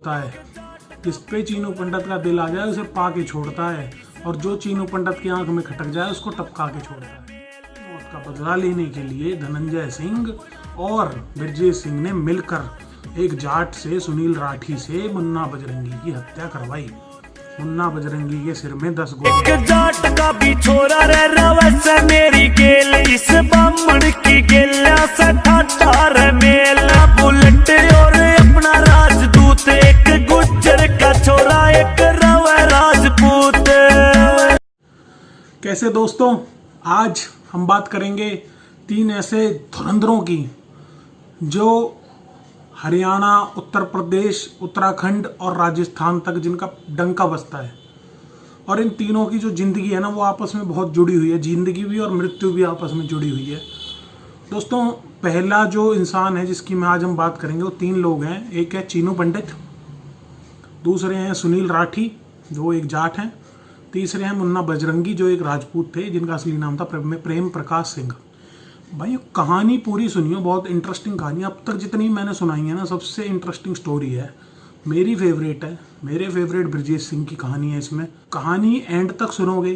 होता है, जिस पे चीनू पंडित का दिल आ जाए उसे पा के छोड़ता है, और जो चीनू पंडित की आंख में खटक जाए उसको टपका के छोड़ता है। मौत का बदला लेने के लिए धनंजय सिंह और ब्रजेश सिंह ने मिलकर एक जाट से, सुनील राठी से, मुन्ना बजरंगी की हत्या करवाई। मुन्ना बजरंगी के सिर में 10 गोली। एक जाट का भी छोरा रह रहा मेरी गेल, इस बामण की गेला से ठाठार मेला बुलेट और अपना राजदूत, एक गुज्जर का छोरा एक रवा राजपूत। कैसे दोस्तों, आज हम बात करेंगे 3 ऐसे धुरंधरों की जो हरियाणा, उत्तर प्रदेश, उत्तराखंड और राजस्थान तक जिनका डंका बजता है, और इन तीनों की जो जिंदगी है ना वो आपस में बहुत जुड़ी हुई है। जिंदगी भी और मृत्यु भी आपस में जुड़ी हुई है। दोस्तों, पहला जो इंसान है जिसकी मैं आज हम बात करेंगे वो 3 लोग हैं। एक है चीनू पंडित, दूसरे हैं सुनील राठी जो एक जाट हैं, तीसरे हैं मुन्ना बजरंगी जो एक राजपूत थे जिनका असली नाम था प्रेम प्रकाश सिंह। भाई कहानी पूरी सुनियो, बहुत इंटरेस्टिंग कहानी। अब तक जितनी मैंने सुनाई है ना सबसे इंटरेस्टिंग स्टोरी है, मेरी फेवरेट है। मेरे फेवरेट ब्रजेश सिंह की कहानी है। इसमें कहानी एंड तक सुनोगे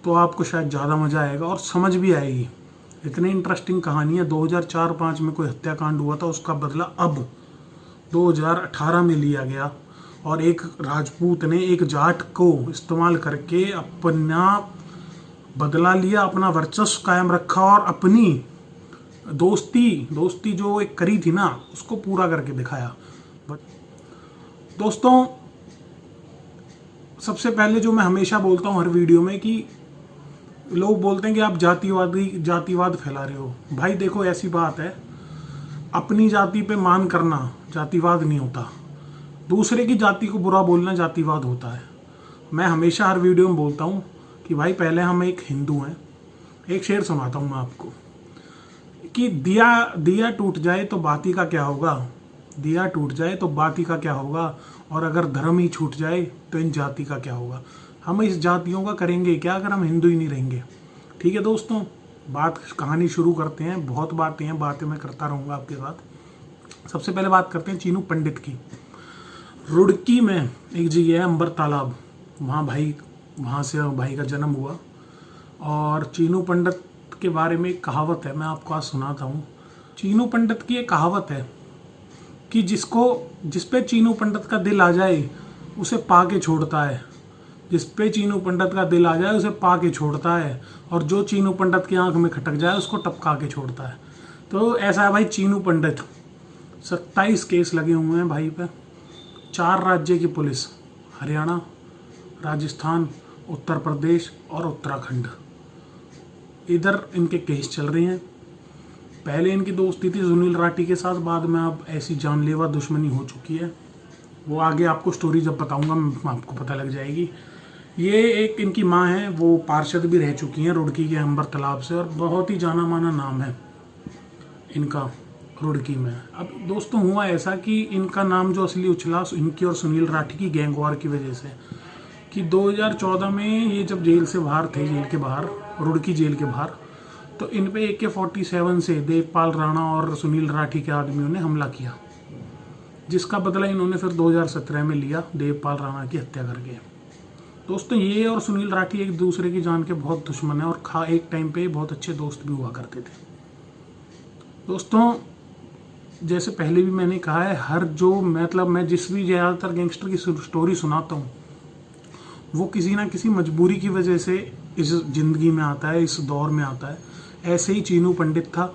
तो आपको शायद ज़्यादा मज़ा आएगा और समझ भी आएगी। इतनी इंटरेस्टिंग कहानी है। 2004-05 में कोई हत्याकांड हुआ था, उसका बदला अब 2018 में लिया गया, और एक राजपूत ने एक जाट को इस्तेमाल करके अपना बदला लिया, अपना वर्चस्व कायम रखा और अपनी दोस्ती जो एक करी थी ना उसको पूरा करके दिखाया। दोस्तों, सबसे पहले जो मैं हमेशा बोलता हूँ हर वीडियो में कि लोग बोलते हैं कि आप जातिवाद फैला रहे हो। भाई देखो, ऐसी बात है, अपनी जाति पे मान करना जातिवाद नहीं होता, दूसरे की जाति को बुरा बोलना जातिवाद होता है। मैं हमेशा हर वीडियो में बोलता हूँ कि भाई पहले हम एक हिंदू हैं। एक शेर सुनाता हूँ मैं आपको कि दिया टूट जाए तो बाती का क्या होगा, दिया टूट जाए तो बाती का क्या होगा, और अगर धर्म ही छूट जाए तो इन जाति का क्या होगा। हम इस जातियों का करेंगे क्या अगर हम हिंदू ही नहीं रहेंगे। ठीक है दोस्तों, कहानी शुरू करते हैं। बहुत बातें मैं करता रहूँगा आपके साथ। सबसे पहले बात करते हैं चीनू पंडित की। रुड़की में एक जगह है अंबर तालाब, वहाँ से भाई का जन्म हुआ। और चीनू पंडित के बारे में एक कहावत है, मैं आपको आज सुनाता हूँ। चीनू पंडित की एक कहावत है कि जिस पे चीनू पंडित का दिल आ जाए उसे पा के छोड़ता है, जिस पे चीनू पंडित का दिल आ जाए उसे पा के छोड़ता है, और जो चीनू पंडित की आंख में खटक जाए उसको टपका के छोड़ता है। तो ऐसा है भाई चीनू पंडित। 27 केस लगे हुए हैं भाई पे। 4 राज्य की पुलिस, हरियाणा, राजस्थान, उत्तर प्रदेश और उत्तराखंड, इधर इनके केस चल रहे हैं। पहले इनकी दोस्ती थी सुनील राठी के साथ, बाद में अब ऐसी जानलेवा दुश्मनी हो चुकी है। वो आगे आपको स्टोरी जब बताऊंगा आपको पता लग जाएगी। ये एक इनकी माँ है, वो पार्षद भी रह चुकी हैं रुड़की के अंबर तालाब से, और बहुत ही जाना माना नाम है इनका रुड़की में। अब दोस्तों हुआ ऐसा कि इनका नाम जो असली उछला इनकी और सुनील राठी की गैंगवार की वजह से, कि 2014 में ये जब जेल से बाहर थे, जेल के बाहर, रुड़की जेल के बाहर, तो इन पे AK-47 से देवपाल राणा और सुनील राठी के आदमियों ने हमला किया, जिसका बदला इन्होंने फिर 2017 में लिया देवपाल राणा की हत्या करके। दोस्तों, ये और सुनील राठी एक दूसरे की जान के बहुत दुश्मन है, और एक टाइम पे बहुत अच्छे दोस्त भी हुआ करते थे। दोस्तों, जैसे पहले भी मैंने कहा है, मैं जिस भी ज़्यादातर गैंगस्टर की स्टोरी सुनाता हूँ वो किसी ना किसी मजबूरी की वजह से इस ज़िंदगी में आता है, इस दौर में आता है। ऐसे ही चीनू पंडित था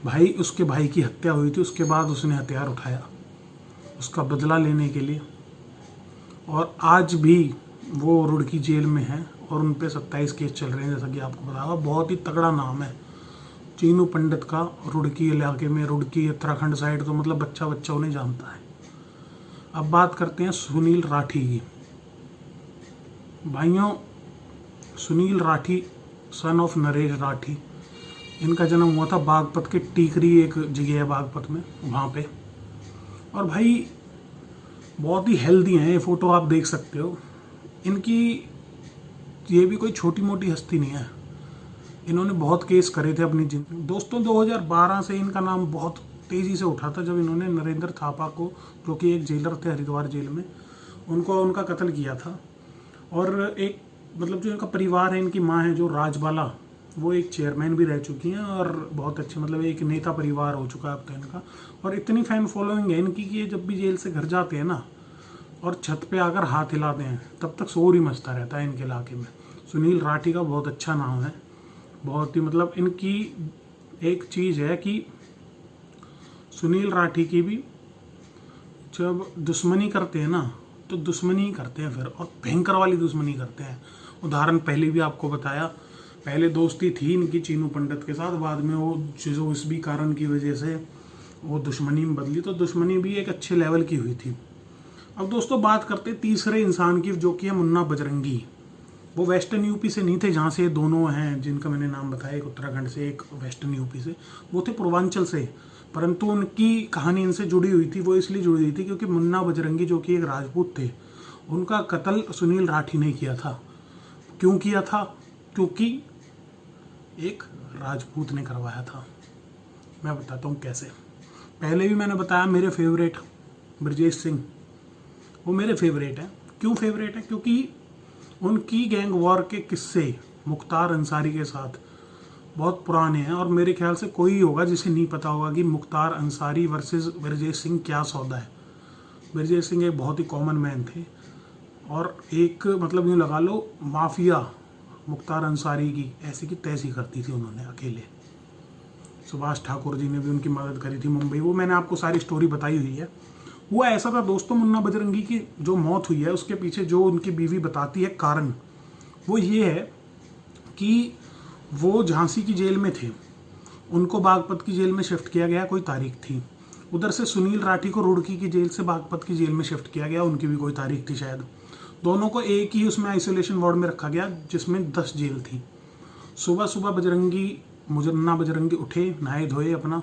भाई, उसके भाई की हत्या हुई थी, उसके बाद उसने हथियार उठाया उसका बदला लेने के लिए, और आज भी वो रुड़की जेल में है और उन पे 27 केस चल रहे हैं। जैसा कि आपको पता होगा, बहुत ही तगड़ा नाम है चीनू पंडित का रुड़की इलाके में। रुड़की उत्तराखंड साइड तो मतलब बच्चा उन्हें जानता है। अब बात करते हैं सुनील राठी की। भाइयों, सुनील राठी सन ऑफ नरेश राठी, इनका जन्म हुआ था बागपत के टीकरी, एक जगह है बागपत में, वहाँ पे। और भाई बहुत ही हेल्दी हैं, ये फ़ोटो आप देख सकते हो इनकी। ये भी कोई छोटी मोटी हस्ती नहीं है, इन्होंने बहुत केस करे थे अपनी जिंदगी। दोस्तों, 2012 से इनका नाम बहुत तेज़ी से उठा था जब इन्होंने नरेंद्र थापा को, जो कि एक जेलर थे हरिद्वार जेल में, उनका कत्ल किया था। और एक मतलब जो इनका परिवार है, इनकी माँ है जो राजबाला, वो एक चेयरमैन भी रह चुकी हैं और बहुत अच्छे मतलब एक नेता परिवार हो चुका है अब तो इनका। और इतनी फैन फॉलोइंग है इनकी कि ये जब भी जेल से घर जाते हैं ना और छत पे आकर हाथ हिलाते हैं तब तक शोर ही मचता रहता है इनके इलाके में। सुनील राठी का बहुत अच्छा नाम है, बहुत ही मतलब इनकी एक चीज़ है कि सुनील राठी की भी जब दुश्मनी करते हैं ना तो दुश्मनी ही करते हैं फिर, और भयंकर वाली दुश्मनी करते हैं। उदाहरण पहले भी आपको बताया, पहले दोस्ती थी इनकी चीनू पंडित के साथ, बाद में वो जो इस भी कारण की वजह से वो दुश्मनी में बदली, तो दुश्मनी भी एक अच्छे लेवल की हुई थी। अब दोस्तों बात करते तीसरे इंसान की, जो कि है मुन्ना बजरंगी। वो वेस्टर्न यूपी से नहीं थे, जहाँ से दोनों हैं जिनका मैंने नाम बताया, एक उत्तराखंड से एक वेस्टर्न यूपी से, वो थे पूर्वांचल से। परंतु उनकी कहानी इनसे जुड़ी हुई थी, वो इसलिए जुड़ी हुई थी क्योंकि मुन्ना बजरंगी जो कि एक राजपूत थे, उनका कत्ल सुनील राठी ने किया था। क्यों किया था? क्योंकि एक राजपूत ने करवाया था। मैं बताता हूँ कैसे। पहले भी मैंने बताया मेरे फेवरेट ब्रजेश सिंह, वो मेरे फेवरेट हैं। क्यों फेवरेट है? क्योंकि उनकी गैंग वॉर के किस्से मुख्तार अंसारी के साथ बहुत पुराने हैं, और मेरे ख्याल से कोई होगा जिसे नहीं पता होगा कि मुख्तार अंसारी वर्सेस ब्रजेश सिंह क्या सौदा है। ब्रजेश सिंह एक बहुत ही कॉमन मैन थे, और एक मतलब यूँ लगा लो माफिया मुख्तार अंसारी की ऐसी की तैसी करती थी उन्होंने अकेले। सुभाष ठाकुर जी ने भी उनकी मदद करी थी मुंबई, वो मैंने आपको सारी स्टोरी बताई हुई है। हुआ ऐसा था दोस्तों, मुन्ना बजरंगी की जो मौत हुई है उसके पीछे जो उनकी बीवी बताती है कारण, वो ये है कि वो झांसी की जेल में थे, उनको बागपत की जेल में शिफ्ट किया गया, कोई तारीख थी। उधर से सुनील राठी को रुड़की की जेल से बागपत की जेल में शिफ्ट किया गया, उनकी भी कोई तारीख थी शायद। दोनों को एक ही उसमें आइसोलेशन वार्ड में रखा गया जिसमें 10 जेल थी। सुबह सुबह मुन्ना बजरंगी उठे, नहाए धोए अपना,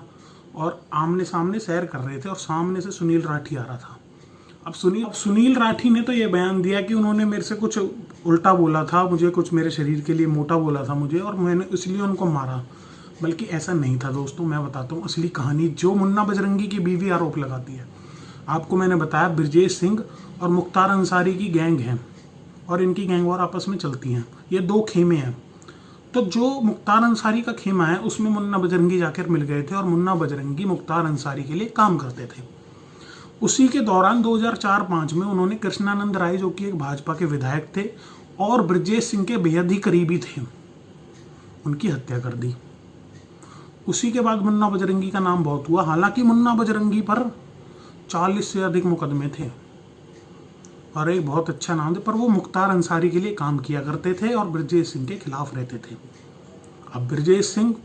और आमने सामने सैर कर रहे थे, और सामने से सुनील राठी आ रहा था। अब सुनील राठी ने तो ये बयान दिया कि उन्होंने मेरे से कुछ उल्टा बोला था, मुझे कुछ मेरे शरीर के लिए मोटा बोला था मुझे, और मैंने इसलिए उनको मारा। बल्कि ऐसा नहीं था दोस्तों, मैं बताता हूँ असली कहानी जो मुन्ना बजरंगी की बीवी आरोप लगाती है। आपको मैंने बताया ब्रजेश सिंह और मुख्तार अंसारी की गैंग है, और इनकी गैंग वॉर आपस में चलती हैं। ये 2 खेमे हैं, तो जो मुख्तार अंसारी का खेमा है उसमें मुन्ना बजरंगी जाकर मिल गए थे, और मुन्ना बजरंगी मुख्तार अंसारी के लिए काम करते थे। उसी के दौरान 2004-05 में उन्होंने कृष्णानंद राय, जो कि एक भाजपा के विधायक थे और ब्रजेश सिंह के बेहद ही करीबी थे, उनकी हत्या कर दी। उसी के बाद मुन्ना बजरंगी का नाम बहुत हुआ। हालांकि मुन्ना बजरंगी पर 40 से अधिक मुकदमे थे और एक बहुत अच्छा नाम था, पर वो मुख्तार अंसारी के लिए काम किया करते थे और ब्रजेश सिंह के खिलाफ रहते थे। अब ब्रजेश सिंह,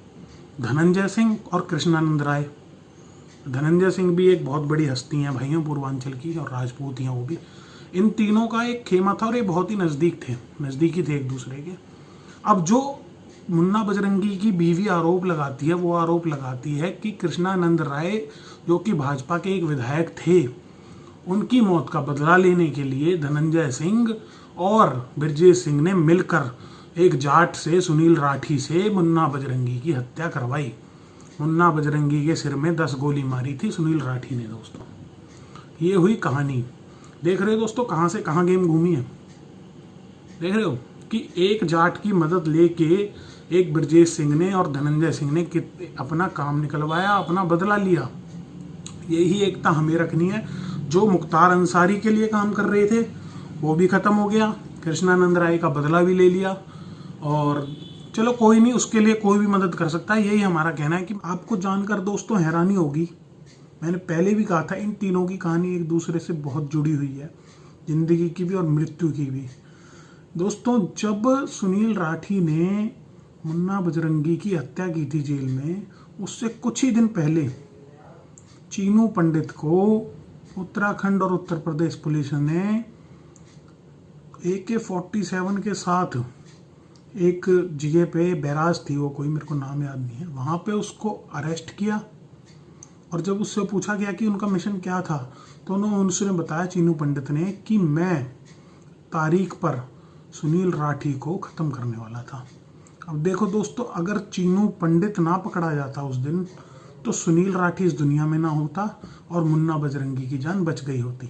धनंजय सिंह और कृष्णानंद राय। धनंजय सिंह भी एक बहुत बड़ी हस्ती हैं भाइयों, पूर्वांचल की, और राजपूत हैं वो भी। इन तीनों का एक खेमा था और ये बहुत ही नज़दीकी थे एक दूसरे के। अब जो मुन्ना बजरंगी की बीवी आरोप लगाती है, वो आरोप लगाती है कि कृष्णानंद राय, जो कि भाजपा के एक विधायक थे, उनकी मौत का बदला लेने के लिए धनंजय सिंह और ब्रजेश सिंह ने मिलकर एक जाट से, सुनील राठी से, मुन्ना बजरंगी की हत्या करवाई। मुन्ना बजरंगी के सिर में 10 गोली मारी थी सुनील राठी ने। दोस्तों ये हुई कहानी। देख रहे हो दोस्तों कहाँ से कहाँ गेम घूमी है। देख रहे हो कि एक जाट की मदद लेके एक ब्रजेश सिंह ने और धनंजय सिंह ने अपना काम निकलवाया, अपना बदला लिया। यही एकता हमें रखनी है। जो मुख्तार अंसारी के लिए काम कर रहे थे वो भी खत्म हो गया, कृष्णानंद राय का बदला भी ले लिया, और चलो कोई नहीं, उसके लिए कोई भी मदद कर सकता है। यही हमारा कहना है। कि आपको जानकर दोस्तों हैरानी होगी, मैंने पहले भी कहा था इन तीनों की कहानी एक दूसरे से बहुत जुड़ी हुई है, जिंदगी की भी और मृत्यु की भी। दोस्तों जब सुनील राठी ने मुन्ना बजरंगी की हत्या की थी जेल में, उससे कुछ ही दिन पहले चीनू पंडित को उत्तराखंड और उत्तर प्रदेश पुलिस ने AK-47 के साथ एक जगह पे, बैराज थी वो कोई, मेरे को नाम याद नहीं है, वहाँ पे उसको अरेस्ट किया। और जब उससे पूछा गया कि उनका मिशन क्या था, तो उन्होंने बताया, चीनू पंडित ने, कि मैं तारीख पर सुनील राठी को ख़त्म करने वाला था। अब देखो दोस्तों, अगर चीनू पंडित ना पकड़ा जाता उस दिन, तो सुनील राठी इस दुनिया में ना होता और मुन्ना बजरंगी की जान बच गई होती।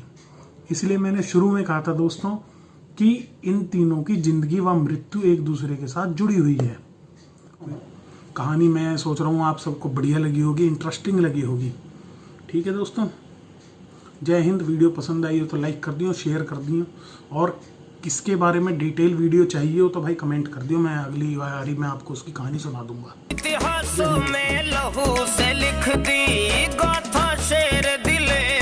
इसलिए मैंने शुरू में कहा था दोस्तों कि इन तीनों की जिंदगी व मृत्यु एक दूसरे के साथ जुड़ी हुई है। कहानी मैं सोच रहा हूँ आप सबको बढ़िया लगी होगी, इंटरेस्टिंग लगी होगी। ठीक है दोस्तों, जय हिंद। वीडियो पसंद आई हो तो लाइक कर दियो, शेयर कर दियो, और किसके बारे में डिटेल वीडियो चाहिए हो तो भाई कमेंट कर दियो, मैं अगली बारी मैं आपको उसकी कहानी सुना दूंगा। इतिहासों में लहू से लिख दी गाथा शेर दिले